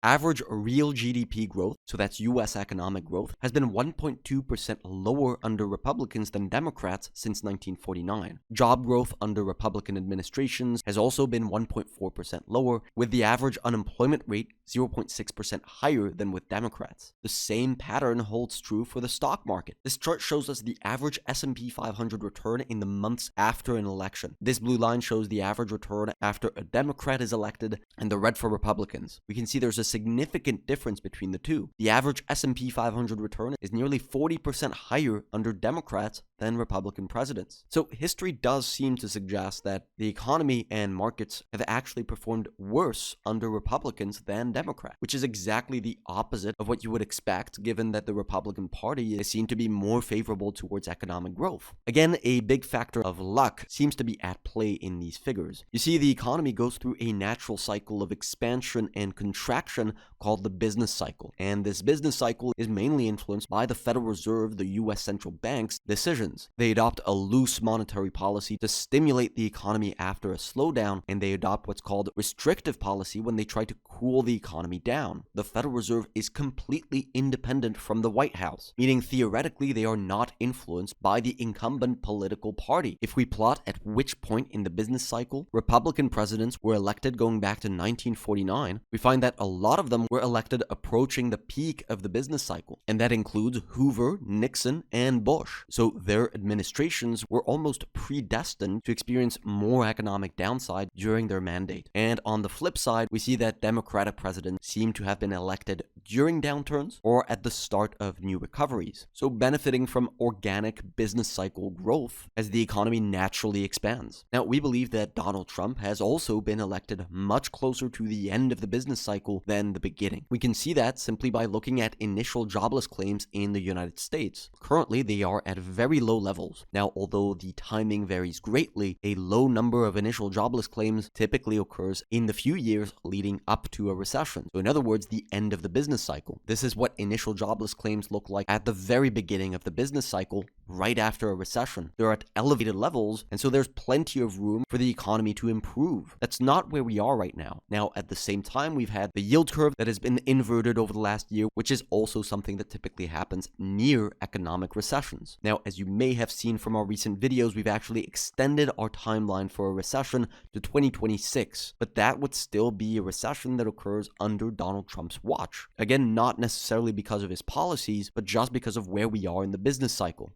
average real GDP growth, so that's US economic growth, has been 1.2% lower under Republicans than Democrats since 1949. Job growth under Republican administrations has also been 1.4% lower, with the average unemployment rate 0.6% higher than with Democrats. The same pattern holds true for the stock market. This chart shows us the average S&P 500 return in the months after an election. This blue line shows the average return after a Democrat is elected, and the red for Republicans. We can see there's a significant difference between the two. The average S&P 500 return is nearly 40% higher under Democrats than Republican presidents. So history does seem to suggest that the economy and markets have actually performed worse under Republicans than Democrats, which is exactly the opposite of what you would expect given that the Republican Party is seen to be more favorable towards economic growth. Again, a big factor of luck seems to be at play in these figures. You see, the economy goes through a natural cycle of expansion and contraction called the business cycle, and this business cycle is mainly influenced by the Federal Reserve, the US central bank's decisions. They adopt a loose monetary policy to stimulate the economy after a slowdown, and they adopt what's called restrictive policy when they try to cool the economy down. The Federal Reserve is completely independent from the White House, meaning theoretically they are not influenced by the incumbent political party. If we plot at which point in the business cycle Republican presidents were elected going back to 1949, we find that a lot of them were elected approaching the peak of the business cycle, and that includes Hoover, Nixon, and Bush. So their administrations were almost predestined to experience more economic downside during their mandate. And on the flip side, we see that Democratic presidents seem to have been elected during downturns or at the start of new recoveries, so benefiting from organic business cycle growth as the economy naturally expands. Now, we believe that Donald Trump has also been elected much closer to the end of the business cycle than the beginning. We can see that simply by looking at initial jobless claims in the United States. Currently, they are at very low levels. Now, although the timing varies greatly, a low number of initial jobless claims typically occurs in the few years leading up to a recession. So in other words, the end of the business cycle. This is what initial jobless claims look like at the very beginning of the business cycle, right after a recession. They're at elevated levels, and so there's plenty of room for the economy to improve. That's not where we are right now. Now, at the same time, we've had the yield curve that has been inverted over the last year, which is also something that typically happens near economic recessions. Now, as you may have seen from our recent videos, we've actually extended our timeline for a recession to 2026, but that would still be a recession that occurs under Donald Trump's watch. Again, not necessarily because of his policies, but just because of where we are in the business cycle.